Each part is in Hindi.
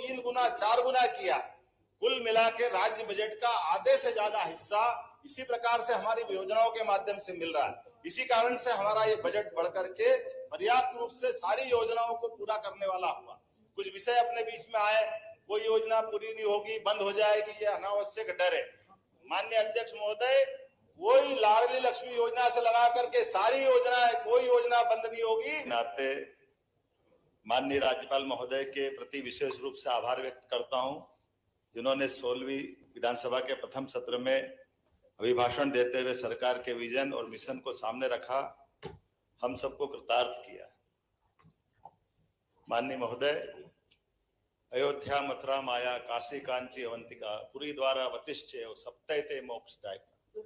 3 गुना 4 गुना किया। कुल मिला के राज्य बजट का आधे से ज्यादा हिस्सा इसी प्रकार से हमारी योजनाओं के माध्यम से मिल रहा है। इसी कारण से हमारा ये बजट बढ़ करके पर्याप्त रूप से सारी योजनाओं को पूरा करने वाला हुआ। कुछ विषय अपने बीच में आए, कोई योजना पूरी नहीं होगी, बंद हो जाएगी, ये अनावश्यक डर है। माननीय अध्यक्ष महोदय, कोई लाडली लक्ष्मी योजना से लगा करके सारी योजनाएं, कोई योजना बंद नहीं होगी। नाते माननीय राज्यपाल महोदय के प्रति विशेष रूप से आभार व्यक्त करता हूं, जिन्होंने 16वीं विधानसभा के प्रथम सत्र में अभिभाषण देते हुए सरकार के विजन और मिशन को सामने रखा, हम सबको कृतार्थ किया। माननीय महोदय, अयोध्या, मथुरा, माया, काशी, कांची, अवंतिका, पुरी द्वारा वतिष्ठे सप्तैते मोक्षदायिका,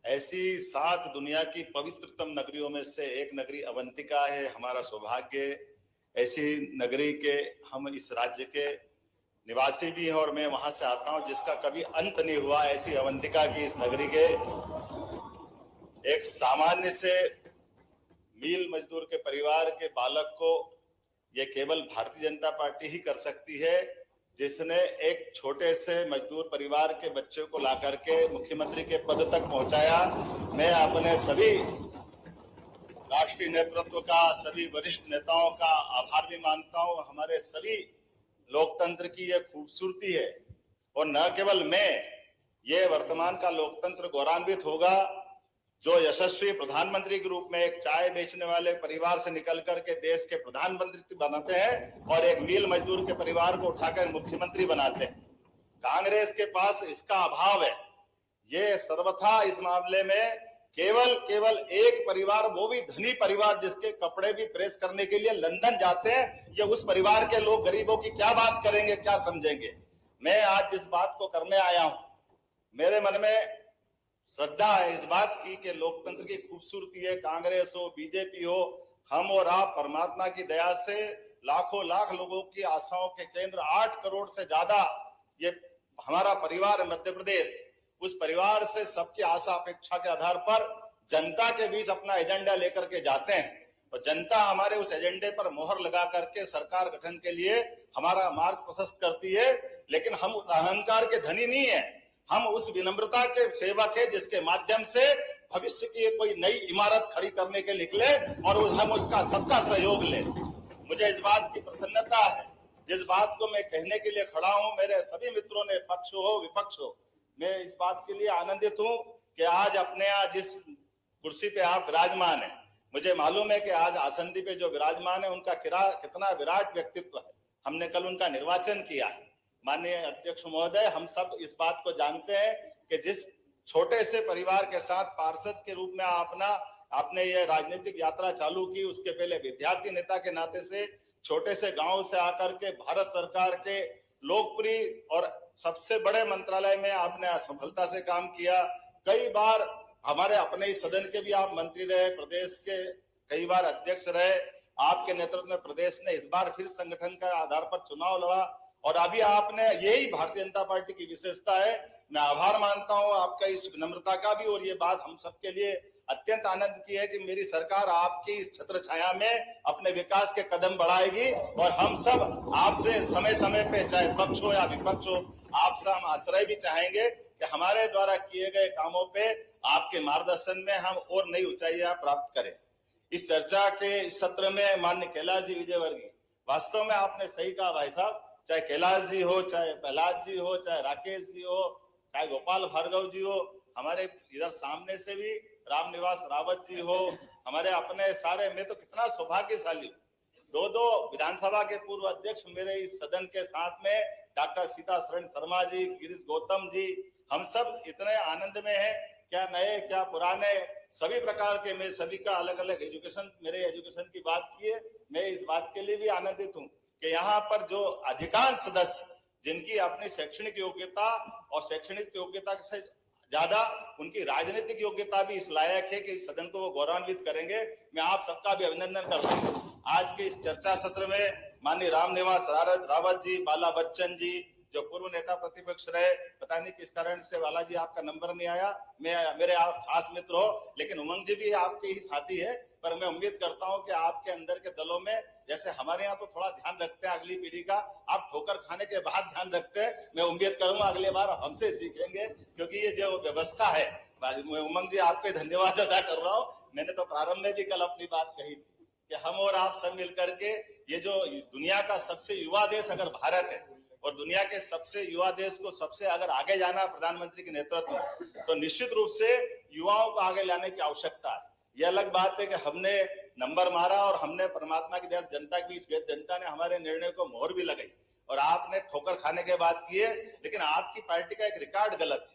ऐसी 7 दुनिया की पवित्रतम नगरियों में से एक नगरी अवंतिका है। हमारा सौभाग्य, ऐसी नगरी के हम इस राज्य के निवासी भी हैं और मैं वहां से आता हूं, जिसका कभी अंत नहीं हुआ। ऐसी अवंतिका की इस नगरी के एक सामान्य से मील मजदूर के परिवार के बालक को ये केवल भारतीय जनता पार्टी ही कर सकती है, जिसने एक छोटे से मजदूर परिवार के बच्चे को ला करके मुख्यमंत्री के पद तक पहुंचाया। मैं अपने सभी राष्ट्रीय नेतृत्व का, सभी वरिष्ठ नेताओं का आभार भी मानता हूं। हमारे सभी लोकतंत्र की यह खूबसूरती है और न केवल मैं, ये वर्तमान का लोकतंत्र गौरवान्वित होगा जो यशस्वी प्रधानमंत्री के रूप में एक चाय बेचने वाले परिवार से निकल करके देश के प्रधानमंत्री बनाते हैं और एक मील मजदूर के परिवार को उठाकर मुख्यमंत्री बनाते हैं। कांग्रेस के पास इसका अभाव है। ये सर्वथा इस मामले में केवल एक परिवार, वो भी धनी परिवार, जिसके कपड़े भी प्रेस करने के लिए लंदन जाते हैं, ये उस परिवार के लोग गरीबों की क्या बात करेंगे, क्या समझेंगे। मैं आज इस बात को करने आया हूं, मेरे मन में श्रद्धा है इस बात की कि लोकतंत्र की खूबसूरती है। कांग्रेस हो, बीजेपी हो, हम और आप परमात्मा की दया से लाखों लाख लोगों की आशाओं के केंद्र, 8 करोड़ से ज्यादा ये हमारा परिवार है मध्य प्रदेश। उस परिवार से सबकी आशा अपेक्षा के आधार पर जनता के बीच अपना एजेंडा लेकर के जाते हैं और जनता हमारे उस एजेंडे पर मोहर लगा करके सरकार गठन के लिए हमारा मार्ग प्रशस्त करती है। लेकिन हम उस अहंकार के धनी नहीं है, हम उस विनम्रता के सेवक है जिसके माध्यम से भविष्य की कोई नई इमारत खड़ी करने के निकले और हम उसका सबका सहयोग ले। मुझे इस बात की प्रसन्नता है, जिस बात को मैं कहने के लिए खड़ा हूं, मेरे सभी मित्रों ने, पक्ष हो विपक्ष हो, मैं इस बात के लिए आनंदित हूं कि आज अपने यहाँ जिस कुर्सी पे आप विराजमान है, मुझे मालूम है कि आज आसंदी पे जो विराजमान है उनका कितना विराट व्यक्तित्व है। हमने कल उनका निर्वाचन किया है। माननीय अध्यक्ष महोदय, हम सब इस बात को जानते हैं कि जिस छोटे से परिवार के साथ पार्षद के रूप में आपने ये राजनीतिक यात्रा चालू की, उसके पहले विद्यार्थी नेता के नाते से छोटे से गांव से आकर के भारत सरकार के लोकप्रिय और सबसे बड़े मंत्रालय में आपने सफलता से काम किया। कई बार हमारे अपने ही सदन के भी आप मंत्री रहे, प्रदेश के कई बार अध्यक्ष रहे। आपके नेतृत्व में प्रदेश ने इस बार फिर संगठन का आधार पर चुनाव लड़ा और अभी आपने, यही भारतीय जनता पार्टी की विशेषता है। मैं आभार मानता हूं आपका इस विनम्रता का भी, और ये बात हम सबके लिए अत्यंत आनंद की है कि मेरी सरकार आपकी इस छत्र छाया में अपने विकास के कदम बढ़ाएगी और हम सब आपसे समय समय पे, चाहे पक्ष हो या विपक्ष हो, आपसे हम आश्रय भी चाहेंगे कि हमारे द्वारा किए गए कामों पे आपके मार्गदर्शन में हम और नई ऊंचाइयां प्राप्त करें। इस चर्चा के इस सत्र में माननीय कैलाश जी विजयवर्गीय, वास्तव में आपने सही कहा भाई साहब, चाहे कैलाश जी हो, चाहे प्रहलाद जी हो, चाहे राकेश जी हो, चाहे गोपाल भार्गव जी हो, हमारे इधर सामने से भी रामनिवास रावत जी हो, हमारे अपने सारे, मैं तो कितना सौभाग्यशाली हूँ। 2 विधानसभा के पूर्व अध्यक्ष मेरे इस सदन के साथ में, डॉक्टर सीता शरण शर्मा जी, गिरीश गौतम जी, हम सब इतने आनंद में हैं, क्या नए क्या पुराने, सभी प्रकार के, मैं सभी का अलग अलग एजुकेशन, मेरे एजुकेशन की बात की है। मैं इस बात के लिए भी आनंदित हूँ कि यहाँ पर जो अधिकांश सदस्य जिनकी अपनी शैक्षणिक योग्यता और शैक्षणिक योग्यता से ज्यादा उनकी राजनीतिक योग्यता भी इस लायक है कि इस सदन को वो गौरवान्वित करेंगे। मैं आप सबका भी अभिनंदन करता हूँ। आज के इस चर्चा सत्र में माननीय रामनिवास रावत जी, बाला बच्चन जी, जो पूर्व नेता प्रतिपक्ष रहे, पता नहीं किस कारण से बाला जी आपका नंबर नहीं आया, मेरे आप खास मित्र हो, लेकिन उमंग जी भी आपके ही साथी है, पर मैं उम्मीद करता हूं कि आपके अंदर के दलों में, जैसे हमारे यहाँ तो थोड़ा ध्यान रखते हैं अगली पीढ़ी का, आप ठोकर खाने के बाद ध्यान रखते हैं। मैं उम्मीद करूंगा अगली बार हमसे सीखेंगे, क्योंकि ये जो व्यवस्था है, उमंग जी आपके धन्यवाद अदा कर रहा हूँ। मैंने तो प्रारंभ में भी कल अपनी बात कही थी कि हम और आप सब मिलकर के ये जो दुनिया का सबसे युवा देश अगर भारत है, और दुनिया के सबसे युवा देश को सबसे अगर आगे जाना प्रधानमंत्री के नेतृत्व में, तो निश्चित रूप से युवाओं को आगे लाने की आवश्यकता है। यह अलग बात है कि हमने नंबर मारा और हमने परमात्मा की दया से जनता के बीच गए, जनता ने हमारे निर्णय को मोहर भी लगाई और आपने ठोकर खाने के बाद किए। लेकिन आपकी पार्टी का एक रिकॉर्ड गलत है।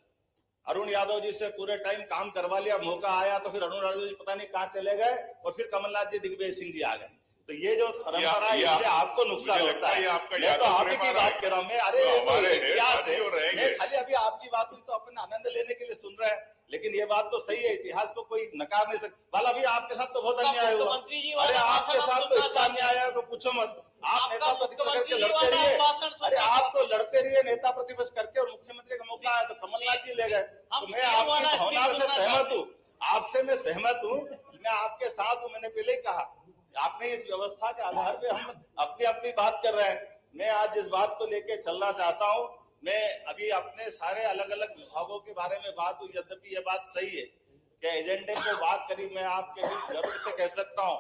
अरुण यादव जी से पूरे टाइम काम करवा लिया, मौका आया तो फिर अरुण यादव जी पता नहीं कहां चले गए और फिर कमलनाथ जी, दिग्विजय सिंह जी आ गए। तो ये जो परंपरा है, इससे आपको नुकसान होता है। मैं तो आप ही की बात कर रहा हूँ। मैं अरे इतिहास है, खाली अभी आपकी बात हुई तो अपन आनंद लेने के लिए सुन रहे हैं, लेकिन ये बात तो सही है, इतिहास को कोई नकार नहीं सकता। वाला भी आपके साथ तो बहुत अन्याय हुआ। अरे आपके साथ तो इतना अन्याय है तो पूछो मत। आप नेता प्रतिपक्ष करके लड़ते रहिए, अरे आप तो लड़ते रहिए नेता प्रतिपक्ष करके, और मुख्यमंत्री का मौका आया तो कमलनाथ जी ले गए। तो मैं आपकी भावना से सहमत हूँ, आपसे मैं सहमत हूँ, मैं आपके साथ हूँ। मैंने पहले ही कहा, आपने इस व्यवस्था के आधार पे हम अपनी अपनी बात कर रहे हैं। मैं आज इस बात को लेके चलना चाहता हूँ। मैं अभी अपने सारे अलग अलग विभागों के बारे में बात हुई, यद्यपि ये बात सही है कि एजेंडे को बात करी, मैं आपके बीच गर्व से कह सकता हूँ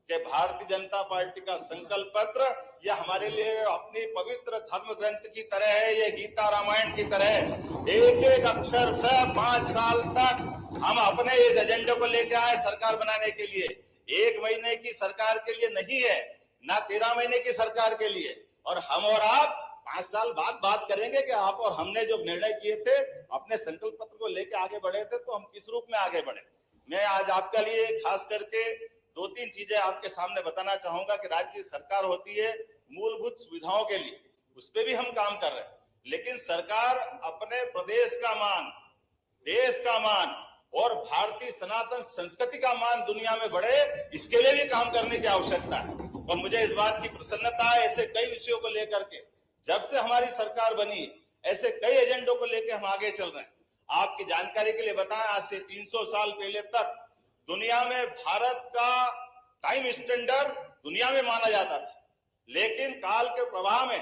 कि भारतीय जनता पार्टी का संकल्प पत्र यह हमारे लिए अपनी पवित्र धर्म ग्रंथ की तरह है, ये गीता रामायण की तरह है। एक एक अक्षर से 5 साल तक हम अपने इस एजेंडे को लेकर आए सरकार बनाने के लिए। 1 महीने की सरकार के लिए नहीं है, ना 13 महीने की सरकार के लिए। और हम और आप 5 साल बाद बात करेंगे कि आप और हमने जो निर्णय किए थे, अपने संकल्प पत्र को लेकर आगे बढ़े थे, तो हम किस रूप में आगे बढ़े। मैं आज आपके लिए खास करके 2-3 चीजें आपके सामने बताना चाहूंगा कि राज्य सरकार होती है मूलभूत सुविधाओं के लिए, उस पर भी हम काम कर रहे हैं। लेकिन सरकार अपने प्रदेश का मान, देश का मान और भारतीय सनातन संस्कृति का मान दुनिया में बढ़े, इसके लिए भी काम करने की आवश्यकता है। और मुझे इस बात की प्रसन्नता है, ऐसे कई विषयों को लेकर के जब से हमारी सरकार बनी, ऐसे कई एजेंडों को लेकर हम आगे चल रहे हैं। आपकी जानकारी के लिए बताएं, आज से 300 साल पहले तक दुनिया में भारत का टाइम स्टैंडर्ड दुनिया में माना जाता था। लेकिन काल के प्रवाह में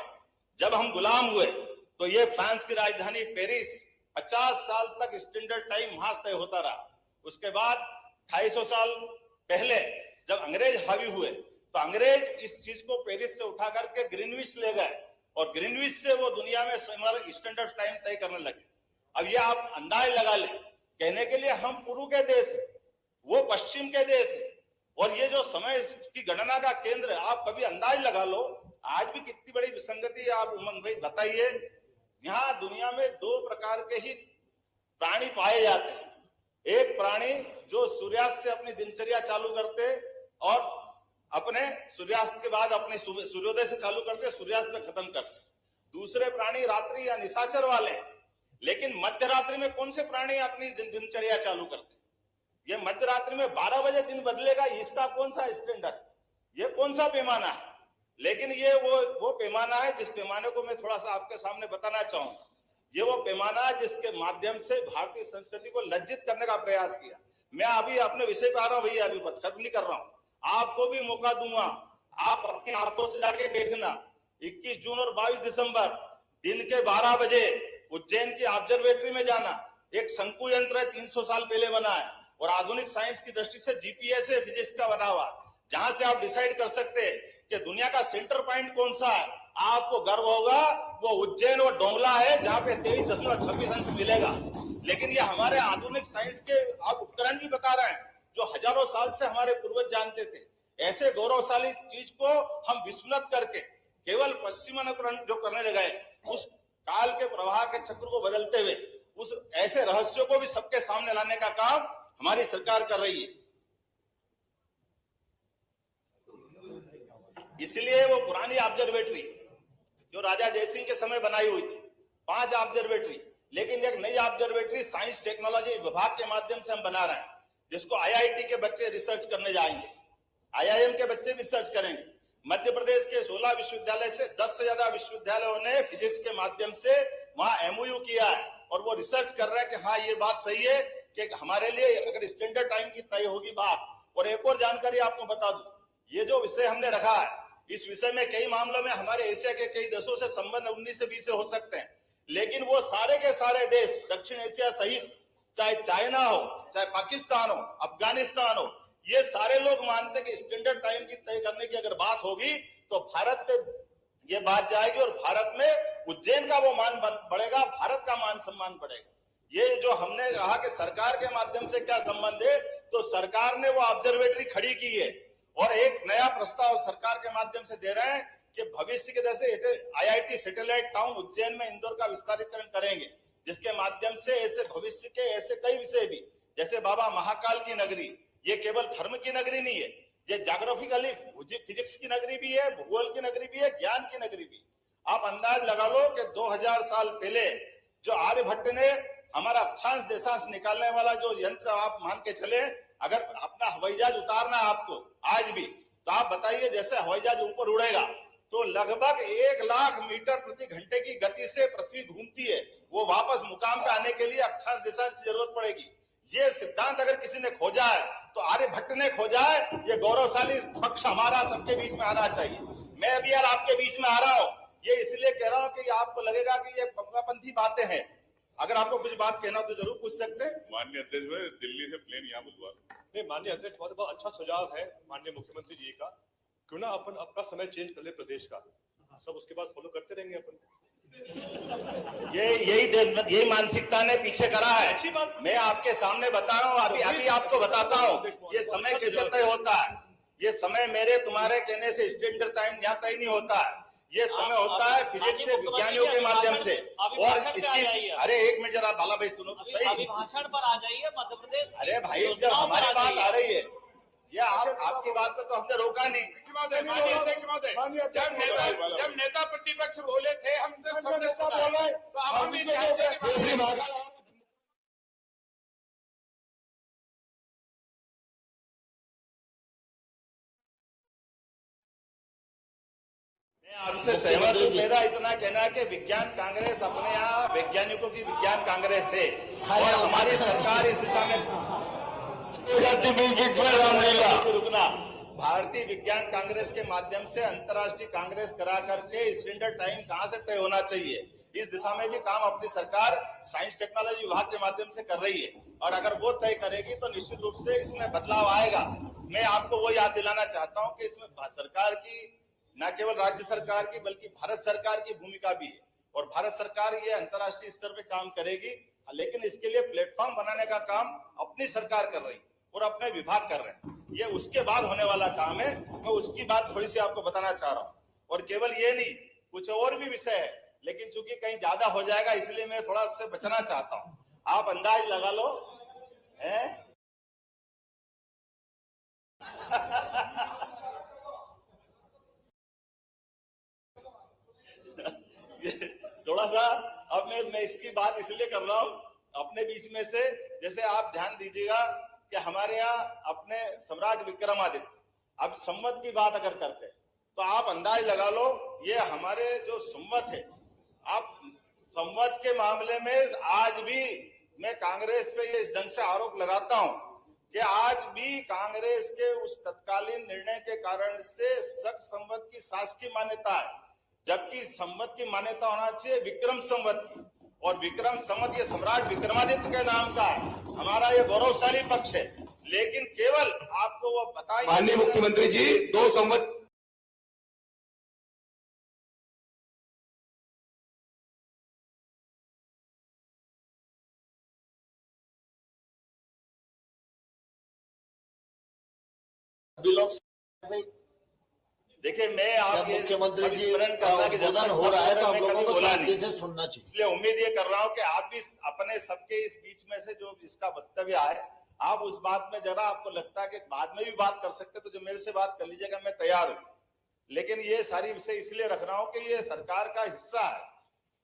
जब हम गुलाम हुए, तो ये फ्रांस की राजधानी पेरिस 50 साल तक स्टैंडर्ड टाइम वहां तय होता रहा। उसके बाद 250 साल पहले जब अंग्रेज हावी हुए, तो अंग्रेज इस चीज को पेरिस से उठा करके ग्रीनविच ले गए, और ग्रीनविच से वो दुनिया में स्टैंडर्ड टाइम तय करने लगे। अब ये आप अंदाज लगा ले, कहने के लिए हम पूर्व के देश है, वो पश्चिम के देश है, और ये जो समय की गणना का केंद्र है, आप कभी अंदाज लगा लो आज भी कितनी बड़ी विसंगति है। आप उमंग भाई बताइए, यहाँ दुनिया में 2 प्रकार के ही प्राणी पाए जाते हैं। एक प्राणी जो सूर्यास्त से अपनी दिनचर्या चालू करते और अपने सूर्यास्त के बाद अपने सूर्योदय से चालू करते, सूर्यास्त में खत्म करते। दूसरे प्राणी रात्रि या निशाचर वाले हैं। लेकिन मध्य रात्रि में कौन से प्राणी अपनी दिनचर्या चालू करते? ये मध्य रात्रि में 12 बजे दिन बदलेगा, इसका कौन सा स्टैंडर्ड, ये कौन सा पैमाना है? लेकिन ये वो पैमाना है जिस पैमाने को मैं थोड़ा सा आपके सामने बताना चाहूंगा। ये वो पैमाना है जिसके माध्यम से भारतीय संस्कृति को लज्जित करने का प्रयास किया। मैं अभी अपने विषय पे आ रहा हूं भैया, अभी खत्म नहीं कर रहा हूं, आपको भी मौका दूंगा, आप अपने आंखों से जाके देखना। 21 जून और 22 दिसंबर दिन के 12 बजे उज्जैन की ऑब्जर्वेटरी में जाना। एक शंकु यंत्र है, 300 साल पहले बना है, और आधुनिक साइंस की दृष्टि से जीपीएस है फिजिक्स का बना हुआ, जहां से आप डिसाइड कर सकते हैं कि दुनिया का सेंटर पॉइंट कौन सा है। आपको गर्व होगा वो उज्जैन और डोंगला है, जहां पे 23.26 अंश मिलेगा। लेकिन ये हमारे आधुनिक साइंस के आप उपकरण भी बता रहे हैं, जो हजारों साल से हमारे पूर्वज जानते थे। ऐसे गौरवशाली चीज को हम विस्मृत करके केवल पश्चिमानुकरण जो करने लगे, उस काल के प्रवाह के चक्र को बदलते हुए उस ऐसे रहस्यों को भी सबके सामने लाने का काम हमारी सरकार कर रही है। इसलिए वो पुरानी ऑब्जर्वेटरी जो राजा जयसिंह के समय बनाई हुई थी, 5 ऑब्जर्वेटरी, लेकिन एक नई ऑब्जर्वेटरी साइंस टेक्नोलॉजी विभाग के माध्यम से हम बना रहे हैं, जिसको आईआईटी के बच्चे रिसर्च करने जाएंगे, आईआईएम के बच्चे रिसर्च करेंगे। मध्य प्रदेश के 16 विश्वविद्यालय से 10 से ज्यादा विश्वविद्यालयों ने फिजिक्स के माध्यम से वहां एमओयू किया है, और वो रिसर्च कर रहे हैं कि हाँ ये बात सही है कि हमारे लिए अगर स्टैंडर्ड टाइम की तय होगी बात, और एक और जानकारी आपको बता दूं, ये जो विषय हमने रखा है, इस विषय में कई मामलों में हमारे एशिया के कई देशों से संबंध 19 से 20 से हो सकते हैं, लेकिन वो सारे के सारे देश दक्षिण एशिया सहित, चाहे चाइना हो, चाहे पाकिस्तान हो, अफगानिस्तान हो, ये सारे लोग मानते हैं कि स्टैंडर्ड टाइम की तय करने की अगर बात होगी तो भारत पे ये बात जाएगी और भारत में उज्जैन का वो मान बढ़ेगा, भारत का मान सम्मान बढ़ेगा। ये जो हमने कहा कि सरकार के माध्यम से क्या संबंध है, तो सरकार ने वो ऑब्जर्वेटरी खड़ी की है और एक नया प्रस्ताव सरकार के माध्यम से दे रहे हैं कि भविष्य के जैसे IIT सैटेलाइट टाउन उज्जैन में इंदौर का विस्तारीकरण करेंगे, जिसके माध्यम से ऐसे भविष्य के ऐसे कई विषय भी, जैसे बाबा महाकाल की नगरी, ये केवल धर्म की नगरी नहीं है, ये ज्योग्राफिकली फिजिक्स की नगरी भी है, भूगोल की नगरी भी है, ज्ञान की नगरी भी। आप अंदाज लगा लो कि 2000 साल पहले जो आर्यभट्ट ने हमारा अक्षांश देशांश निकालने वाला जो यंत्र, आप मान के चले, अगर अपना हवाई जहाज उतारना है आपको आज भी, तो आप बताइए जैसे हवाई जहाज ऊपर उड़ेगा तो लगभग 1 लाख मीटर प्रति घंटे की गति से पृथ्वी घूमती है, वो वापस मुकाम पे आने के लिए अक्षांश देशांश की जरूरत पड़ेगी। ये सिद्धांत अगर किसी ने खोजा है तो आर्यभट्ट ने खोजा है। ये गौरवशाली पक्ष हमारा सबके बीच में आना चाहिए। मैं अभी यार आपके बीच में आ रहा हूँ, ये इसलिए कह रहा हूँ कि आपको लगेगा कि ये पंथी बातें हैं। अगर आपको कुछ बात कहना तो जरूर पूछ सकते हैं। माननीय अध्यक्ष, दिल्ली से प्लेन यहाँ बुधवार। नहीं, माननीय अध्यक्ष, बहुत अच्छा सुझाव है माननीय मुख्यमंत्री जी का। क्यों ना अपन अपना समय चेंज कर ले प्रदेश का, सब उसके बाद फॉलो करते रहेंगे अपन। यही मानसिकता ने पीछे करा है। अच्छी बात, मैं आपके सामने बता रहा हूँ, अभी आपको बताता हूँ ये समय कैसे तय होता है। ये समय मेरे तुम्हारे कहने से स्टैंडर्ड टाइम यहाँ तय नहीं होता है, ये समय होता है फिजिक्स से विज्ञानियों के माध्यम से। और इसकी, अरे एक मिनट जरा बाला भाई सुनो तो सही, अभी भाषण पर आ जाइए मध्य प्रदेश। अरे भाई जब हमारी बात आ रही है, ये आपकी बात तो हमने रोका नहीं। जब नेता प्रतिपक्ष बोले थे, हम बोले तो हम भी आपसे सहमत हूँ। मेरा इतना कहना है कि विज्ञान कांग्रेस अपने यहाँ वैज्ञानिकों की विज्ञान कांग्रेस है और हमारी सरकार इस दिशा में रुकना। भारतीय विज्ञान कांग्रेस के माध्यम से अंतर्राष्ट्रीय कांग्रेस करा करके स्टैंडर्ड टाइम कहाँ से तय होना चाहिए, इस दिशा में भी काम अपनी सरकार साइंस टेक्नोलॉजी विभाग के माध्यम से कर रही है। और अगर वो तय करेगी तो निश्चित रूप से इसमें बदलाव आएगा। मैं आपको वो याद दिलाना चाहता हूँ कि इसमें सरकार की, न केवल राज्य सरकार की बल्कि भारत सरकार की भूमिका भी है। और भारत सरकार ये अंतर्राष्ट्रीय स्तर पे काम करेगी, लेकिन इसके लिए प्लेटफॉर्म बनाने का काम अपनी सरकार कर रही है और अपने विभाग कर रहे हैं। ये उसके बाद होने वाला काम है। मैं उसकी बात थोड़ी सी आपको बताना चाह रहा हूँ। और केवल ये नहीं, कुछ और भी विषय है, लेकिन चूंकि कहीं ज्यादा हो जाएगा इसलिए मैं थोड़ा उससे बचना चाहता हूँ। आप अंदाज लगा लो है थोड़ा सा अब मैं इसकी बात इसलिए कर रहा हूं अपने बीच में से। जैसे आप ध्यान दीजिएगा कि हमारे यहाँ अपने सम्राट विक्रमादित्य, अब संवत की बात अगर करते तो आप अंदाज लगा लो, ये हमारे जो संवत है, आप संवत के मामले में आज भी मैं कांग्रेस पे ये इस ढंग से आरोप लगाता हूं कि आज भी कांग्रेस के उस तत्कालीन निर्णय के कारण से शक संवत की शासकीय मान्यता है, जबकि संवत की मान्यता होना चाहिए विक्रम संवत की। और विक्रम संवत ये सम्राट विक्रमादित्य के नाम का है, हमारा ये गौरवशाली पक्ष है। लेकिन केवल आपको वो बताइए, माननीय मुख्यमंत्री जी, 2 संवत देखिए, मैं आप मुख्यमंत्री जी स्मरण करना कि जब हो रहा है तो आप लोगों को बोला नहीं, सुनना चाहिए। इसलिए उम्मीद ये कर रहा हूं कि आप भी अपने सबके इस बीच में से जो इसका वक्तव्य आए, आप उस बात में जरा आपको लगता है कि बाद में भी बात कर सकते तो जो मेरे से बात कर लीजिएगा, मैं तैयार हूं। लेकिन ये सारी विषय इसलिए रख रहा हूं कि ये सरकार का हिस्सा है,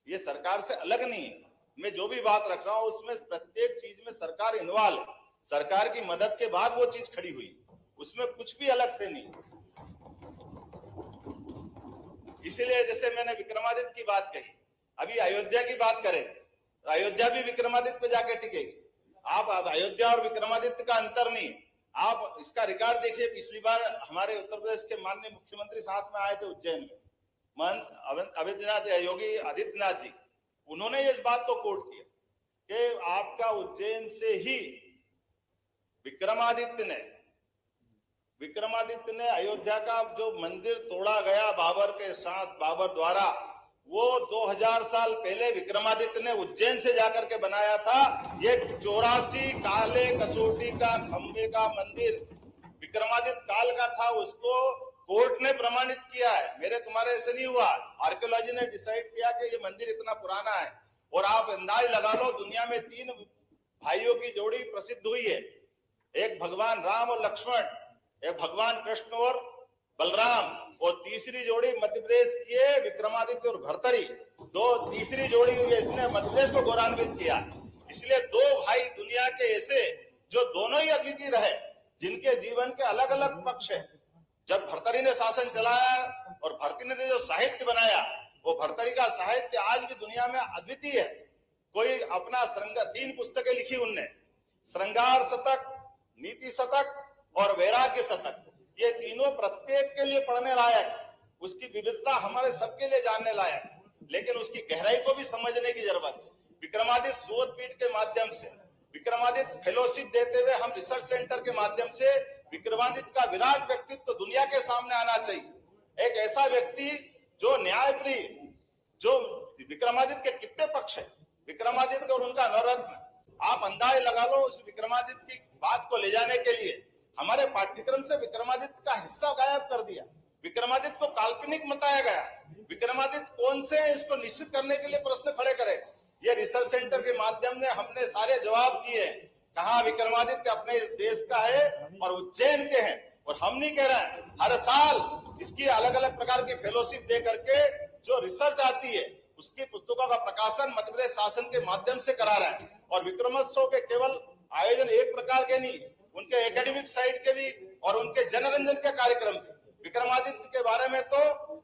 ये सरकार से अलग नहीं है। मैं जो भी बात रख रहा हूं उसमें प्रत्येक चीज में सरकार इन्वॉल्व है, सरकार की मदद के बाद वो चीज खड़ी हुई, उसमें कुछ भी अलग से नहीं। इसीलिए जैसे मैंने विक्रमादित्य की बात कही, अभी अयोध्या की बात करें तो अयोध्या भी विक्रमादित्य पे जाके टिकेगी। आप अयोध्या और विक्रमादित्य का अंतर नहीं, आप इसका रिकॉर्ड देखिए, पिछली बार हमारे उत्तर प्रदेश के माननीय मुख्यमंत्री साथ में आए थे उज्जैन में, योगी आदित्यनाथ जी, उन्होंने इस बात को कोट किया कि आपका उज्जैन से ही विक्रमादित्य ने अयोध्या का जो मंदिर तोड़ा गया बाबर के साथ, बाबर द्वारा, वो 2000 साल पहले विक्रमादित्य ने उज्जैन से जाकर के बनाया था। ये 84 काले कसौटी का खंबे का मंदिर विक्रमादित्य काल का था, उसको कोर्ट ने प्रमाणित किया है। मेरे तुम्हारे ऐसे नहीं हुआ, आर्कियोलॉजी ने डिसाइड किया कि ये मंदिर इतना पुराना है। और आप अंदाज लगा लो, दुनिया में 3 भाइयों की जोड़ी प्रसिद्ध हुई है, एक भगवान राम और लक्ष्मण, एक भगवान कृष्ण और बलराम, और तीसरी जोड़ी मध्य प्रदेश की है विक्रमादित्य और भर्तरी। तीसरी जोड़ी हुई है, इसने मध्य प्रदेश को गौरवान्वित किया। इसलिए 2 भाई दुनिया के ऐसे जो दोनों ही अद्वितीय रहे, जिनके जीवन के अलग अलग पक्ष है। जब भर्तरी ने शासन चलाया और भर्तरी ने जो साहित्य बनाया, वो भर्तरी का साहित्य आज भी दुनिया में अद्वितीय है। कोई अपना 3 पुस्तकें लिखी उनने, श्रृंगार शतक, नीति शतक और वैराग्य शतक। ये तीनों प्रत्येक के लिए पढ़ने लायक, उसकी विविधता हमारे सबके लिए जानने लायक, लेकिन उसकी गहराई को भी समझने की जरूरत है। विक्रमादित्य शोधपीठ के माध्यम से, विक्रमादित्य फेलोशिप देते हुए हम रिसर्च सेंटर के माध्यम से विक्रमादित्य का विराट व्यक्तित्व दुनिया के सामने आना चाहिए। एक ऐसा व्यक्ति जो न्यायप्रिय, जो विक्रमादित्य के कितने पक्ष है, विक्रमादित्य और उनका नवरत्न, आप अंदाज लगा लो। उस विक्रमादित्य की बात को ले जाने के लिए हमारे पाठ्यक्रम से विक्रमादित्य का हिस्सा गायब कर दिया, विक्रमादित्य को काल्पनिक बताया गया। विक्रमादित्य कौन से हैं, इसको निश्चित करने के लिए प्रश्न खड़े करे। ये रिसर्च सेंटर के माध्यम से हमने सारे जवाब दिए, कहा विक्रमादित्य अपने इस देश का है और उज्जैन के हैं। और हम नहीं कह रहे हैं, हर साल इसकी अलग अलग प्रकार की फेलोशिप दे करके जो रिसर्च आती है, उसकी पुस्तकों का प्रकाशन मध्य प्रदेश शासन के माध्यम से करा रहा है। और विक्रमोत्सव के केवल आयोजन एक प्रकार के नहीं, उनके एकेडमिक साइड के भी और उनके जनरंजन के कार्यक्रम। विक्रमादित्य के बारे में तो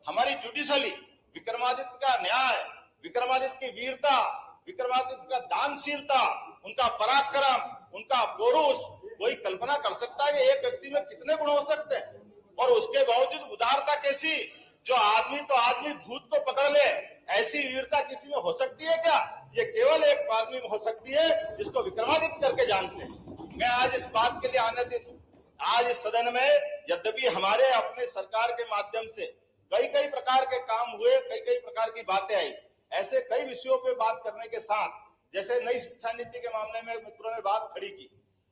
हमारी जुडिशली, विक्रमादित्य का न्याय, विक्रमादित्य की वीरता, विक्रमादित्य का दानशीलता, उनका पराक्रम, उनका पौरुष, कोई कल्पना कर सकता है एक व्यक्ति में कितने गुण हो सकते हैं। और उसके बावजूद उदारता कैसी, जो आदमी तो आदमी भूत को पकड़ ले, ऐसी वीरता किसी में हो सकती है क्या? ये केवल एक आदमी में हो सकती है जिसको विक्रमादित्य करके जानते हैं। मैं आज इस बात के लिए आनंदित हूँ, आज इस सदन में यद्यपि हमारे अपने सरकार के माध्यम से कई प्रकार के काम हुए, कई प्रकार की बातें आई, ऐसे कई विषयों पे बात करने के साथ, जैसे नई शिक्षा नीति के मामले में मित्रों ने बात खड़ी की।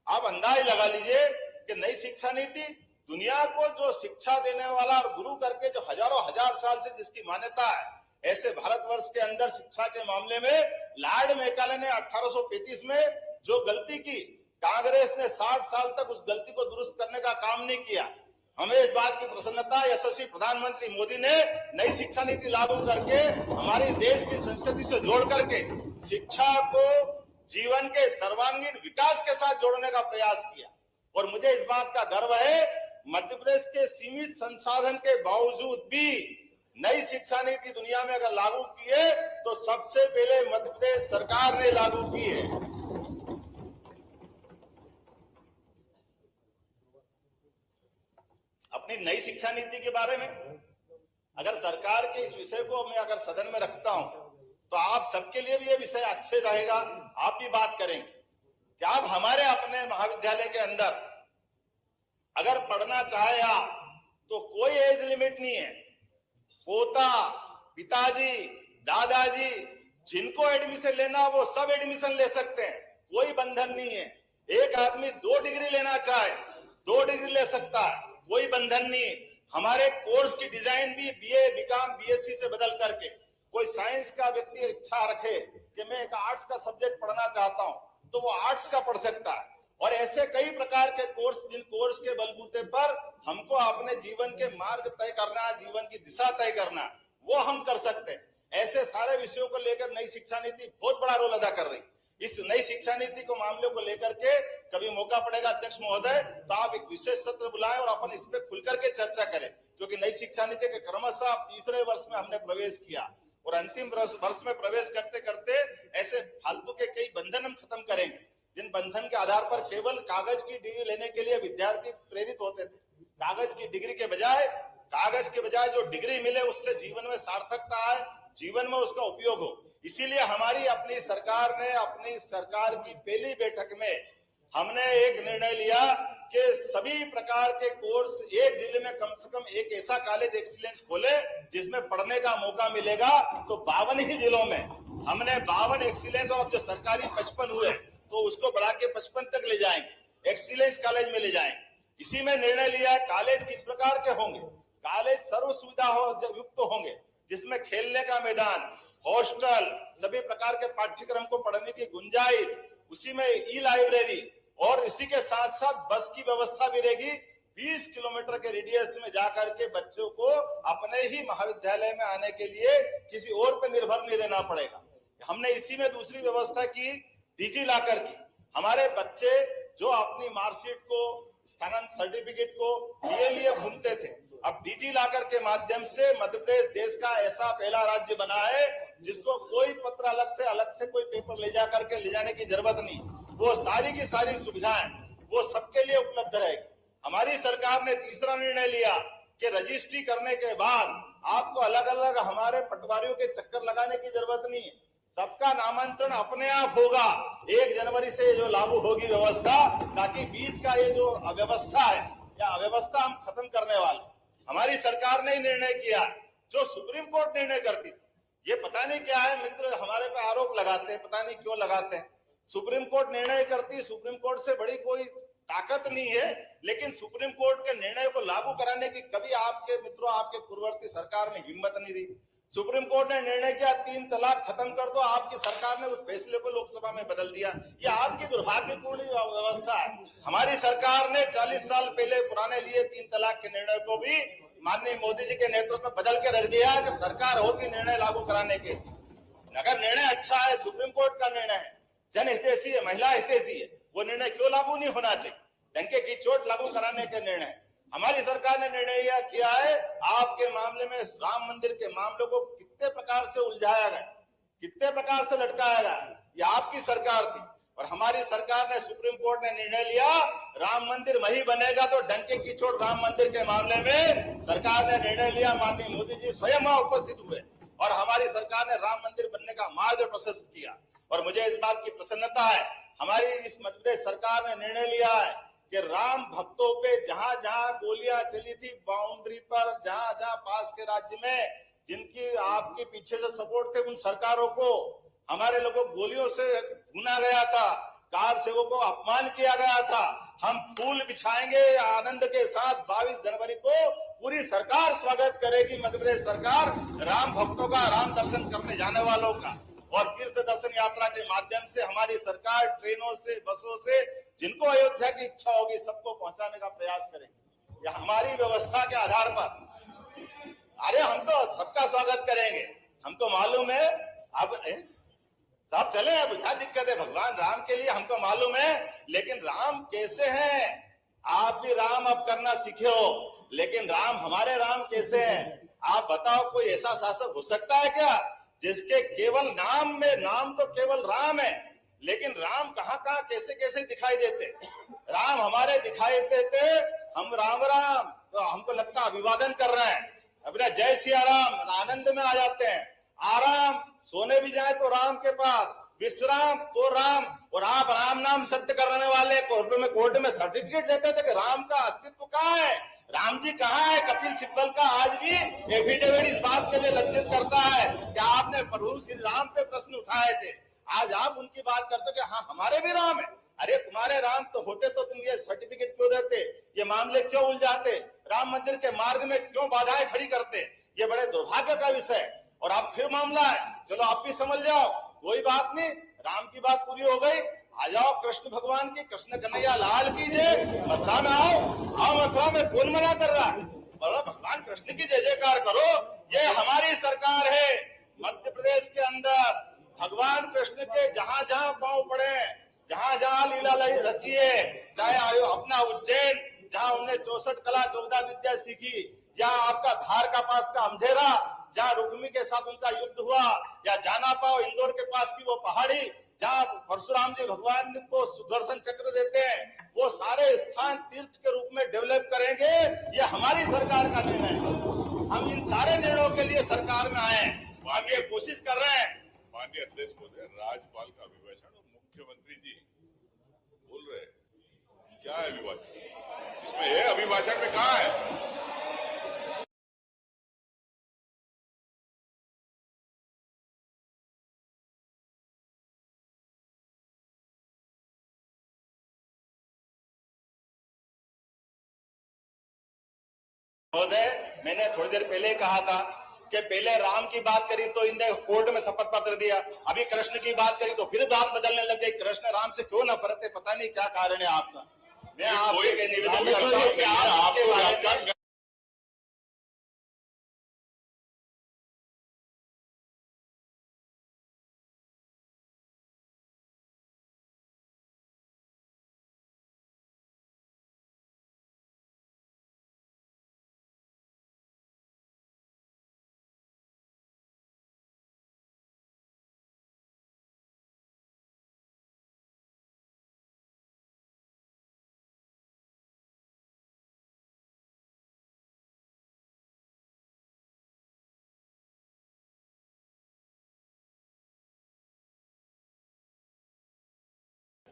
आप अंदाज लगा लीजिए कि नई शिक्षा नीति दुनिया को जो शिक्षा देने वाला और गुरु करके जो हजारों हजार साल से जिसकी मान्यता है, ऐसे भारतवर्ष के अंदर शिक्षा के मामले में लॉर्ड मैकाले ने 1835 में जो गलती की, कांग्रेस ने 60 साल तक उस गलती को दुरुस्त करने का काम नहीं किया। हमें इस बात की प्रसन्नता, यशस्वी प्रधानमंत्री मोदी ने नई शिक्षा नीति लागू करके हमारे देश की संस्कृति से जोड़ करके शिक्षा को जीवन के सर्वांगीण विकास के साथ जोड़ने का प्रयास किया। और मुझे इस बात का गर्व है, मध्य प्रदेश के सीमित संसाधन के बावजूद भी नई शिक्षा नीति दुनिया में अगर लागू की है तो सबसे पहले मध्य प्रदेश सरकार ने लागू की है। अपनी नई शिक्षा नीति के बारे में अगर सरकार के इस विषय को मैं अगर सदन में रखता हूं तो आप सबके लिए भी ये विषय अच्छे रहेगा, आप भी बात करेंगे कि आप हमारे अपने महाविद्यालय के अंदर अगर पढ़ना चाहे आप तो कोई एज लिमिट नहीं है। पोता, पिताजी, दादाजी, जिनको एडमिशन लेना वो सब एडमिशन ले सकते हैं, कोई बंधन नहीं है। एक आदमी 2 डिग्री लेना चाहे 2 डिग्री ले सकता है, कोई बंधन नहीं। हमारे कोर्स की डिजाइन भी बीए, बीकॉम, बीएससी से बदल करके, कोई साइंस का व्यक्ति इच्छा रखे कि मैं एक आर्ट्स का सब्जेक्ट पढ़ना चाहता हूं तो वो आर्ट्स का पढ़ सकता है। और ऐसे कई प्रकार के कोर्स, जिन कोर्स के बलबूते पर हमको अपने जीवन के मार्ग तय करना, जीवन की दिशा तय करना, वो हम कर सकते हैं। ऐसे सारे विषयों को लेकर नई शिक्षा नीति बहुत बड़ा रोल अदा कर रही। इस नई शिक्षा नीति को मामले को लेकर के कभी मौका पड़ेगा अध्यक्ष महोदय तो आप एक विशेष सत्र बुलाएं और अपन इस पे खुल करके चर्चा करें, क्योंकि नई शिक्षा नीति के क्रमशः अब 3रे वर्ष में हमने प्रवेश किया और अंतिम वर्ष में प्रवेश करते करते ऐसे फालतू के कई बंधन हम खत्म करेंगे। जिन बंधन के आधार पर केवल कागज की डिग्री लेने के लिए विद्यार्थी प्रेरित होते थे, कागज की डिग्री के बजाय जो डिग्री मिले उससे जीवन में सार्थकता आए, जीवन में उसका उपयोग हो। इसीलिए हमारी अपनी सरकार की पहली बैठक में हमने एक निर्णय लिया कि सभी प्रकार के कोर्स एक जिले में कम से कम एक ऐसा कॉलेज एक्सीलेंस खोले जिसमें पढ़ने का मौका मिलेगा। तो 52 ही जिलों में हमने 52 एक्सीलेंस, और अब जो सरकारी 55 हुए तो उसको बढ़ा के 55 तक ले जाएंगे, एक्सीलेंस कॉलेज में ले जाएंगे। इसी में निर्णय लिया कॉलेज किस प्रकार के होंगे, कॉलेज सर्व सुविधा युक्त होंगे, जिसमें खेलने का मैदान, हॉस्टल, सभी प्रकार के पाठ्यक्रम को पढ़ने की गुंजाइश, उसी में ई लाइब्रेरी, और इसी के साथ साथ बस की व्यवस्था भी रहेगी। 20 किलोमीटर के रेडियस में जाकर के बच्चों को अपने ही महाविद्यालय में आने के लिए किसी और पर निर्भर नहीं रहना पड़ेगा। हमने इसी में दूसरी व्यवस्था की, डिजी लॉकर की। हमारे बच्चे जो अपनी मार्कशीट को, स्थानांतरण सर्टिफिकेट को लिए घूमते थे, अब डिजी लॉकर के माध्यम से मध्य प्रदेश देश का ऐसा पहला राज्य बना है जिसको कोई पत्र अलग से कोई पेपर ले जाने की जरूरत नहीं। वो सारी की सारी सुविधाएं वो सबके लिए उपलब्ध रहेगी। हमारी सरकार ने तीसरा निर्णय लिया कि रजिस्ट्री करने के बाद आपको अलग अलग हमारे पटवारियों के चक्कर लगाने की जरूरत नहीं है, सबका नामांतरण अपने आप होगा। 1 जनवरी से जो लागू होगी व्यवस्था, ताकि बीच का ये जो अव्यवस्था है या अव्यवस्था हम खत्म करने वाले। हमारी सरकार ने निर्णय किया जो सुप्रीम कोर्ट निर्णय करती थी। ये पता नहीं क्या है, मित्र हमारे पे आरोप लगाते हैं, पता नहीं क्यों लगाते हैं। सुप्रीम कोर्ट निर्णय करती, सुप्रीम कोर्ट से बड़ी कोई ताकत नहीं है, लेकिन सुप्रीम कोर्ट के निर्णय को लागू कराने की कभी आपके मित्रों, आपके पूर्ववर्ती सरकार में हिम्मत नहीं रही। सुप्रीम कोर्ट ने निर्णय किया 3 तलाक खत्म कर दो, आपकी सरकार ने उस फैसले को लोकसभा में बदल दिया। ये आपकी दुर्भाग्यपूर्ण व्यवस्था है। हमारी सरकार ने 40 साल पहले पुराने लिए 3 तलाक के निर्णय को भी माननीय मोदी जी के नेतृत्व में बदल के रख दिया कि सरकार होती निर्णय लागू कराने के लिए। अगर निर्णय अच्छा है, सुप्रीम कोर्ट का निर्णय है, जनहितैषी है, महिला हितैषी है, वो निर्णय क्यों लागू नहीं होना चाहिए? डंके की चोट लागू कराने के निर्णय हमारी सरकार ने निर्णय किया है। आपके मामले में राम मंदिर के मामले को कितने प्रकार से उलझाया गया, कितने प्रकार से लटकाया गया, ये आपकी सरकार थी। और हमारी सरकार ने, सुप्रीम कोर्ट ने निर्णय लिया राम मंदिर वही बनेगा। तो डंके की चोट राम मंदिर के मामले में सरकार ने निर्णय लिया, माननीय मोदी जी स्वयं वहां उपस्थित हुए और हमारी सरकार ने राम मंदिर बनने का मार्ग प्रशस्त किया। और मुझे इस बात की प्रसन्नता है, हमारी इस मध्य प्रदेश सरकार ने निर्णय लिया है कि राम भक्तों पे जहां जहां गोलियां चली थी बाउंड्री पर, जहां जहां पास के राज्य में जिनकी आपके पीछे से सपोर्ट थे, उन सरकारों को हमारे लोगों गोलियों से भूना गया था, कार सेवकों को अपमान किया गया था। हम फूल बिछाएंगे आनंद के साथ। 22 जनवरी को पूरी सरकार स्वागत करेगी, मध्य प्रदेश सरकार, राम भक्तों का, राम दर्शन करने जाने वालों का। और तीर्थ दर्शन यात्रा के माध्यम से हमारी सरकार ट्रेनों से, बसों से जिनको अयोध्या की इच्छा होगी सबको पहुंचाने का प्रयास करेंगे। यह हमारी व्यवस्था के आधार पर। अरे हम तो सबका स्वागत करेंगे, हमको मालूम है। अब सब चले, अब क्या दिक्कत है? भगवान राम के लिए हमको मालूम है, लेकिन राम कैसे हैं? आप भी राम अब करना सीखे हो, लेकिन राम, हमारे राम कैसे हैं? आप बताओ, कोई ऐसा शासक हो सकता है क्या जिसके केवल नाम में, नाम तो केवल राम है, लेकिन राम कहाँ कहाँ कैसे कैसे दिखाई देते? राम हमारे दिखाई देते, हम राम राम तो हमको लगता अभिवादन कर रहे हैं, अपना जय सिया राम आनंद में आ जाते हैं। आराम, सोने भी जाए तो राम के पास, विश्राम तो राम। और आप राम नाम सत्य करने वाले कोर्ट में सर्टिफिकेट देते थे कि राम का अस्तित्व कहाँ है, राम जी कहाँ है? कपिल सिब्बल का आज भी एफिडेविट इस बात के लिए लज्जित करता है कि आपने प्रभु श्री राम पे प्रश्न उठाए थे, आज आप उनकी बात करते कि हाँ हमारे भी राम है। अरे तुम्हारे राम तो होते तो तुम ये सर्टिफिकेट क्यों देते? ये मामले क्यों उलझाते? राम मंदिर के मार्ग में क्यों बाधाएं खड़ी करते? ये बड़े दुर्भाग्य का विषय। और अब फिर मामला है, चलो आप भी समझ जाओ, कोई बात नहीं, राम की बात पूरी हो गई, आ जाओ कृष्ण भगवान की, कृष्ण कन्हैया लाल की जय। मथुरा में आओ, मथुरा में कौन मना कर रहा है? बोलो भगवान कृष्ण की जय जयकार करो। ये हमारी सरकार है। मध्य प्रदेश के अंदर भगवान कृष्ण के जहां जहां पांव पड़े, जहां जहां लीला रची है, चाहे अपना उज्जैन जहां उन्होंने 64 कला 14 विद्या सीखी, या आपका धार का पास का अमझेरा जहां रुक्मी के साथ उनका युद्ध हुआ, या जाना पाओ इंदौर के पास की वो पहाड़ी, जहाँ परशुराम जी भगवान को सुदर्शन चक्र देते हैं, वो सारे स्थान तीर्थ के रूप में डेवलप करेंगे। ये हमारी सरकार का निर्णय है। हम इन सारे निर्णयों के लिए सरकार में आए हैं, हम ये कोशिश कर रहे हैं। माननीय अध्यक्ष महोदय, राज्यपाल का अभिभाषण और मुख्यमंत्री जी बोल रहे हैं, क्या है अभिभाषण? इसमें है अभिभाषण में कहा है? महोदय, मैंने थोड़ी देर पहले कहा था कि पहले राम की बात करी तो इनने कोर्ट में शपथ पत्र दिया, अभी कृष्ण की बात करी तो फिर बात बदलने लग गई। कृष्ण राम से क्यों नफरत है, पता नहीं क्या कारण है आपका। मैं आपसे निवेदन करता हूं कि आप आपके बारे में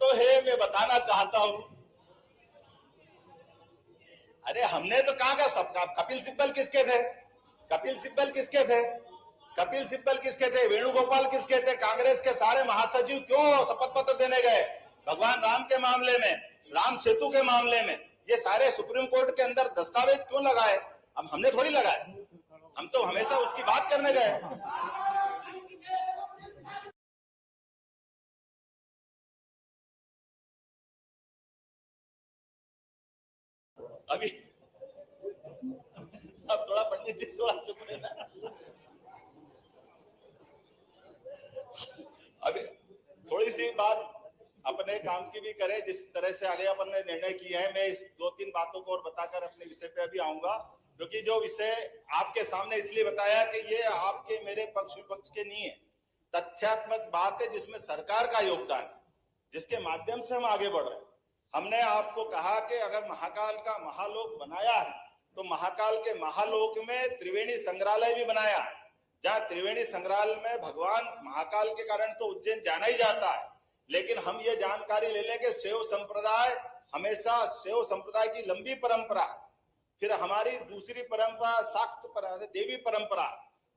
तो है, मैं बताना चाहता हूं। अरे हमने तो कहा का सब, कपिल सिब्बल किसके थे? कपिल सिब्बल किसके थे? कपिल सिब्बल किसके थे? वेणुगोपाल किसके थे? कांग्रेस के सारे महासचिव क्यों शपथ पत्र देने गए? भगवान राम के मामले में, राम सेतु के मामले में, ये सारे सुप्रीम कोर्ट के अंदर दस्तावेज क्यों लगाए? अब हमने थोड़ी लगाए, हम तो हमेशा उसकी बात करने गए। अभी अब थोड़ा पंडित जी थोड़ा चुप रहना। अभी थोड़ी सी बात अपने काम की भी करें, जिस तरह से आगे अपन ने निर्णय किया है। मैं इस 2-3 बातों को और बताकर अपने विषय पे अभी आऊंगा, क्योंकि जो विषय आपके सामने इसलिए बताया कि ये आपके मेरे पक्ष विपक्ष के नहीं है, तथ्यात्मक बात है जिसमें सरकार का योगदान है, जिसके माध्यम से हम आगे बढ़ रहे हैं। हमने आपको कहा कि अगर महाकाल का महालोक बनाया है तो महाकाल के महालोक में त्रिवेणी संग्रहालय भी बनाया, जहां त्रिवेणी संग्रहालय में भगवान महाकाल के कारण तो उज्जैन जाना ही जाता है। लेकिन हम ये जानकारी ले लें कि शैव संप्रदाय हमेशा, शैव संप्रदाय की लंबी परंपरा, फिर हमारी दूसरी परंपरा शाक्त देवी परंपरा,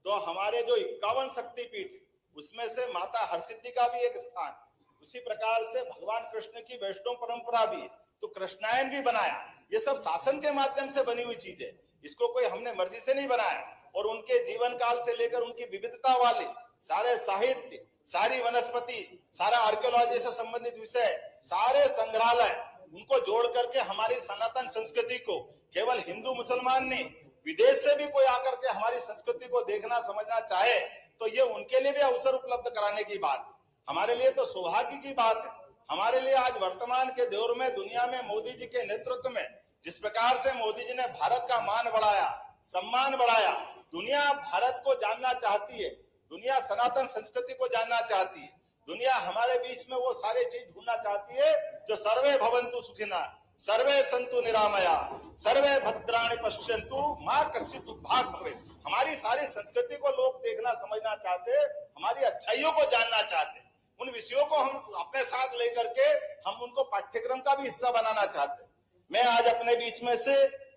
तो हमारे जो 51 शक्तिपीठ उसमें से माता हरसिद्धि का भी एक स्थान, उसी प्रकार से भगवान कृष्ण की वैष्णव परंपरा भी है, तो कृष्णायन भी बनाया। ये सब शासन के माध्यम से बनी हुई चीज है, इसको कोई हमने मर्जी से नहीं बनाया। और उनके जीवन काल से लेकर उनकी विविधता वाले सारे साहित्य, सारी वनस्पति, सारा आर्कियोलॉजी से संबंधित विषय, सारे संग्रहालय, उनको जोड़ करके हमारी सनातन संस्कृति को केवल हिंदू मुसलमान नहीं, विदेश से भी कोई आकर के हमारी संस्कृति को देखना समझना चाहे तो ये उनके लिए भी अवसर उपलब्ध कराने की बात है। हमारे लिए तो सौभाग्य की बात है। हमारे लिए आज वर्तमान के दौर में दुनिया में मोदी जी के नेतृत्व में जिस प्रकार से मोदी जी ने भारत का मान बढ़ाया, सम्मान बढ़ाया, दुनिया भारत को जानना चाहती है, दुनिया सनातन संस्कृति को जानना चाहती है, दुनिया हमारे बीच में वो सारे चीज ढूंढना चाहती है जो सर्वे भवन्तु सुखिना, सर्वे सन्तु निरामया, सर्वे भद्राणि पश्यन्तु मां कश्चित् दुर्भाग् भवेत्। हमारी सारी संस्कृति को लोग देखना समझना चाहते, हमारी अच्छाइयों को जानना चाहते, उन विषयों को हम अपने साथ लेकर के हम उनको पाठ्यक्रम का भी हिस्सा बनाना चाहते। मैं आज अपने बीच में से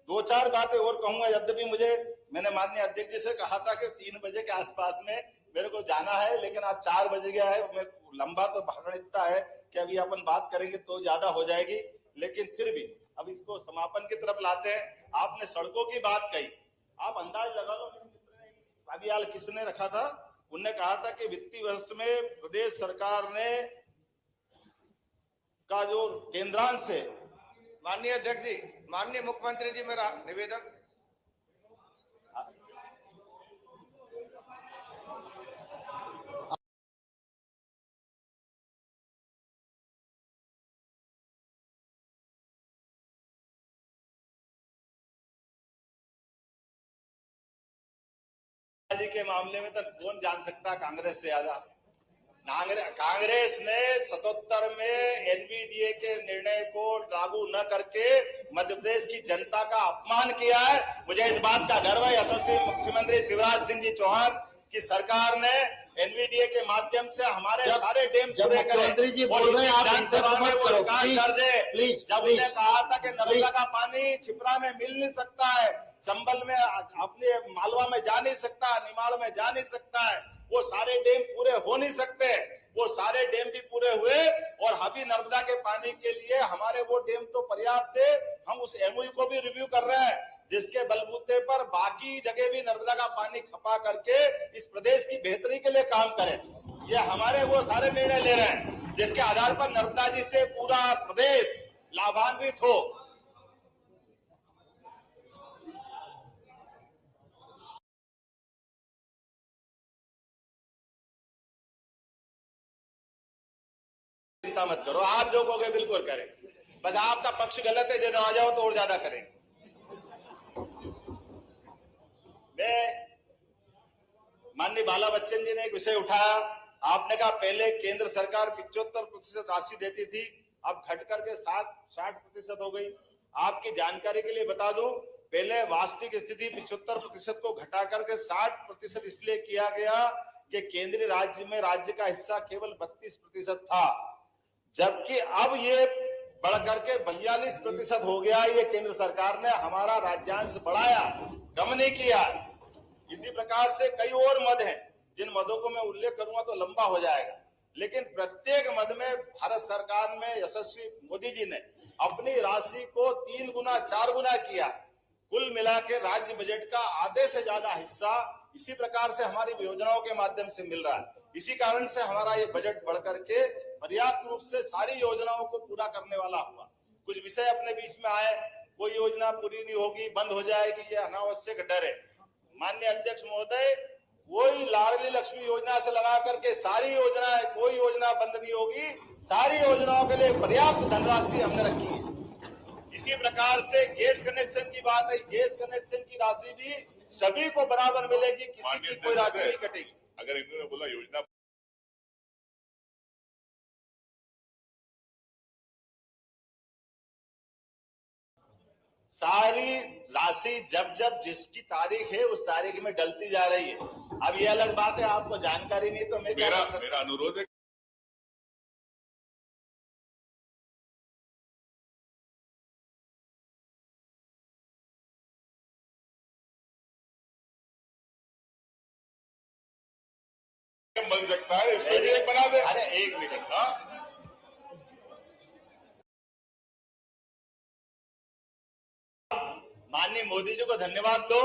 2-4 बातें और कहूंगा, यद्यपि मैंने माननीय अध्यक्ष जी से कहा था कि 3 बजे के आसपास में मेरे को जाना है, लेकिन आज 4 बज गया है। मैं लंबा तो भाषण इतना है कि अभी अपन बात करेंगे तो ज्यादा हो जाएगी, लेकिन फिर भी अब इसको समापन की तरफ लाते हैं। आपने सड़कों की बात कही, आप अंदाज लगा लो, अभी हाल किसने रखा था, उनने कहा था कि वित्तीय वर्ष में प्रदेश सरकार ने का जो केंद्रांश है। माननीय अध्यक्ष जी, माननीय मुख्यमंत्री जी, मेरा निवेदन। जी के मामले में तो कौन जान सकता कांग्रेस से ज्यादा, कांग्रेस ने 77 में एनवीडीए के निर्णय को लागू न करके मध्य प्रदेश की जनता का अपमान किया है। मुझे इस बात का गर्व है यशस्वी मुख्यमंत्री शिवराज सिंह जी चौहान की सरकार ने एनवीडीए के माध्यम से हमारे सारे डैम पूरे करे। मुख्यमंत्री जी और बोल रहे हैं, आप विधानसभा में वो रिकॉर्ड दर्ज है। प्लीज, जब प्लीज, उन्हें कहा था कि नर्मदा प्लीज। का पानी छिपरा में मिल नहीं सकता है, चंबल में अपने मालवा में जा नहीं सकता, निमाड़ में जा नहीं सकता है, वो सारे डैम पूरे हो नहीं सकते। वो सारे डैम भी पूरे हुए और अभी नर्मदा के पानी के लिए हमारे वो डैम तो पर्याप्त थे। हम उस एमओयू को भी रिव्यू कर रहे हैं जिसके बलबूते पर बाकी जगह भी नर्मदा का पानी खपा करके इस प्रदेश की बेहतरी के लिए काम करें। ये हमारे वो सारे निर्णय ले रहे हैं जिसके आधार पर नर्मदा जी से पूरा प्रदेश लाभान्वित हो। चिंता मत करो, आप जो कहोगे बिल्कुल करें, बस आपका पक्ष गलत है, जो आ जाओ तो और ज्यादा करें। मैं माननीय बाला बच्चन जी ने एक विषय उठाया, आपने कहा पहले केंद्र सरकार 75% राशि देती थी, अब घट करके 60% हो गई। आपकी जानकारी के लिए बता दूं, पहले वास्तविक स्थिति 75% को घटा करके 60% इसलिए किया गया कि केंद्रीय राज्य में राज्य का हिस्सा केवल 32% था, जबकि अब ये बढ़कर के 42% हो गया। ये केंद्र सरकार ने हमारा राज्यांश बढ़ाया, कम नहीं किया। इसी प्रकार से कई और मद हैं जिन मदों को मैं उल्लेख करूंगा तो लंबा हो जाएगा, लेकिन प्रत्येक मद में भारत सरकार में यशस्वी मोदी जी ने अपनी राशि को 3 गुना 4 गुना किया। कुल मिला के राज्य बजट का आधे से ज्यादा हिस्सा इसी प्रकार से हमारी योजनाओं के माध्यम से मिल रहा है। इसी कारण से हमारा ये बजट बढ़ करके पर्याप्त रूप से सारी योजनाओं को पूरा करने वाला हुआ। कुछ विषय अपने बीच में आए, कोई योजना पूरी नहीं होगी, बंद हो जाएगी, ये अनावश्यक डर है। माननीय अध्यक्ष महोदय, कोई लाडली लक्ष्मी योजना से लगा करके सारी योजनाएं, कोई योजना बंद नहीं होगी। सारी योजनाओं के लिए पर्याप्त धनराशि हमने रखी है। इसी प्रकार से गैस कनेक्शन की बात है, गैस कनेक्शन की राशि भी सभी को बराबर मिलेगी, किसी की कोई राशि नहीं कटेगी। अगर इन्होंने बोला योजना सारी राशि जब जब जिसकी तारीख है उस तारीख में डलती जा रही है। अब ये अलग बात है, आपको जानकारी नहीं तो मैं क्या कर सकता हूं? मेरा अनुरोध है बन सकता है, इसमें भी एक बना दे। अरे एक मिनट, हाँ माननीय मोदी जी को धन्यवाद दो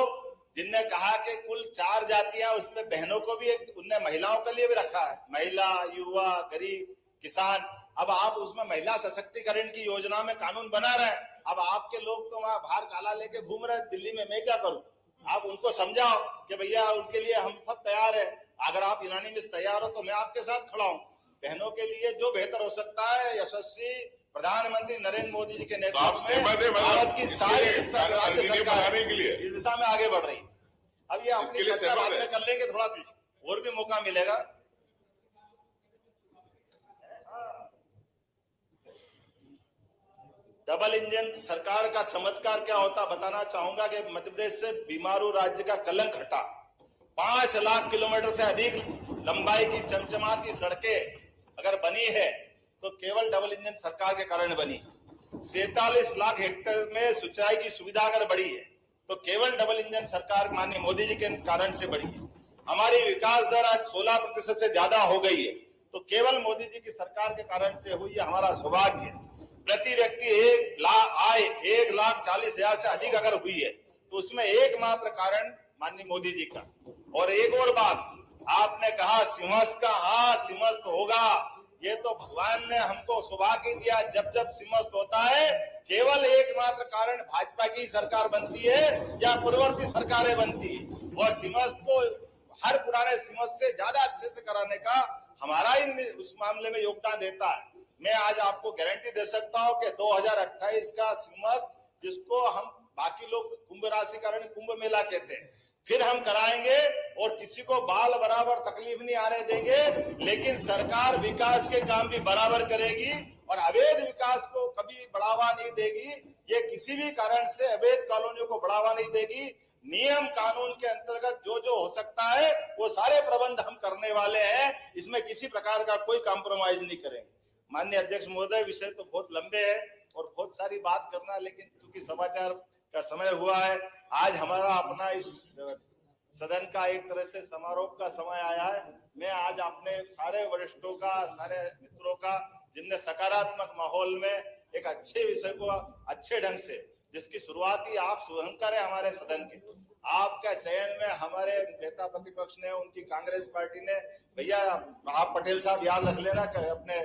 जिनने कहा कि कुल 4 जातियां, उसमें बहनों को भी एक, उनने महिलाओं के लिए भी रखा है, महिला, युवा, गरीब, किसान। अब आप उसमें महिला सशक्तिकरण की योजना में कानून बना रहे हैं। अब आपके लोग तो वहां बाहर काला लेके घूम रहे हैं दिल्ली में, मैं क्या करूं? आप उनको समझाओ कि भैया उनके लिए हम सब तैयार है, अगर आप यूनानिमस तैयार हो तो मैं आपके साथ खड़ा हूं। बहनों के लिए जो बेहतर हो सकता है, यशस्वी प्रधानमंत्री नरेंद्र मोदी जी के नेतृत्व में भारत की सारी राज्य सरकार इस दिशा में आगे बढ़ रही है। अब ये अपनी चर्चा बाद में कर लेंगे, थोड़ा और भी मौका मिलेगा। डबल इंजन सरकार का चमत्कार क्या होता बताना चाहूंगा कि मध्य प्रदेश से बीमारू राज्य का कलंक हटा। 5 लाख किलोमीटर से अधिक लंबाई की चमचमाती सड़कें अगर बनी है तो केवल डबल इंजन सरकार के कारण बनी। 47 लाख हेक्टेयर में सिंचाई की सुविधा अगर बढ़ी है तो केवल डबल इंजन सरकार माननीय मोदी जी के कारण से बढ़ी है। हमारी विकास दर आज 16% से ज्यादा हो गई है तो केवल मोदी जी की सरकार के कारण से हुई है। हमारा सौभाग्य है। प्रति व्यक्ति 1,40,000 से अधिक अगर हुई है तो उसमें एकमात्र कारण माननीय मोदी जी का। और एक और बात आपने कहा सिंहस्थ का, हाँ सिंहस्थ होगा, ये तो भगवान ने हमको सौभाग्य दिया। जब जब सिंहस्थ होता है केवल एकमात्र कारण भाजपा की सरकार बनती है या पूर्ववर्ती सरकारें बनती है, और सिंहस्थ को हर पुराने सिंहस्थ से ज्यादा अच्छे से कराने का हमारा ही उस मामले में योगदान रहता है। मैं आज आपको गारंटी दे सकता हूं कि 2028 का सिंहस्थ, जिसको हम बाकी लोग कुंभ राशि कारण कुंभ मेला कहते हैं, फिर हम कराएंगे और किसी को बाल बराबर तकलीफ नहीं आने देंगे। लेकिन सरकार विकास के काम भी बराबर करेगी और अवैध विकास को कभी बढ़ावा नहीं देगी। ये किसी भी कारण से अवैध कॉलोनियों को बढ़ावा नहीं देगी। नियम कानून के अंतर्गत जो जो हो सकता है वो सारे प्रबंध हम करने वाले हैं। इसमें किसी प्रकार का कोई कॉम्प्रोमाइज नहीं करेंगे। माननीय अध्यक्ष महोदय, विषय तो बहुत लंबे है और बहुत सारी बात करना, लेकिन चूंकि समाचार का समय हुआ है, आज हमारा अपना इस सदन का एक तरह से समारोह का समय आया है। मैं आज अपने सारे वरिष्ठों का, सारे मित्रों का, जिनने सकारात्मक माहौल में एक अच्छे विषय को अच्छे ढंग से, जिसकी शुरुआत ही आप स्वयं करें हमारे सदन की, आपका चयन में हमारे नेता प्रतिपक्ष ने, उनकी कांग्रेस पार्टी ने, भैया आप पटेल साहब याद रख लेना, अपने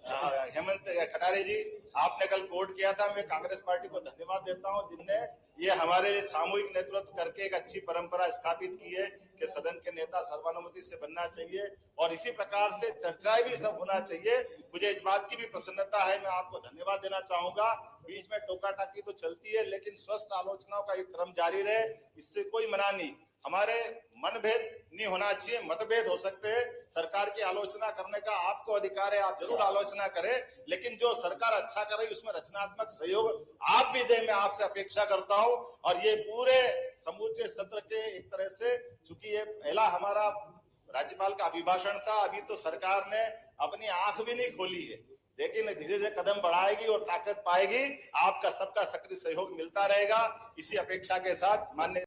हेमंत कटारे जी, आपने कल कोर्ट किया था। मैं कांग्रेस पार्टी को धन्यवाद देता हूं जिनने ये हमारे सामूहिक नेतृत्व करके एक अच्छी परंपरा स्थापित की है कि सदन के नेता सर्वानुमति से बनना चाहिए और इसी प्रकार से चर्चाएं भी सब होना चाहिए। मुझे इस बात की भी प्रसन्नता है, मैं आपको धन्यवाद देना चाहूंगा। बीच में टोका टाकी तो चलती है, लेकिन स्वस्थ आलोचनाओं का एक क्रम जारी रहे, इससे कोई मना नहीं। हमारे मनभेद नहीं होना चाहिए, मतभेद हो सकते हैं। सरकार की आलोचना करने का आपको अधिकार है, आप जरूर आलोचना करें, लेकिन जो सरकार अच्छा करे उसमें रचनात्मक सहयोग आप भी दें, मैं आपसे अपेक्षा करता हूं। और ये पूरे समूचे सत्र के एक तरह से, चूंकि ये पहला हमारा राज्यपाल का अभिभाषण था, अभी तो सरकार ने अपनी आंख भी नहीं खोली है, लेकिन धीरे धीरे कदम बढ़ाएगी और ताकत पाएगी। आपका सबका सक्रिय सहयोग मिलता रहेगा। इसी अपेक्षा के साथ माननीय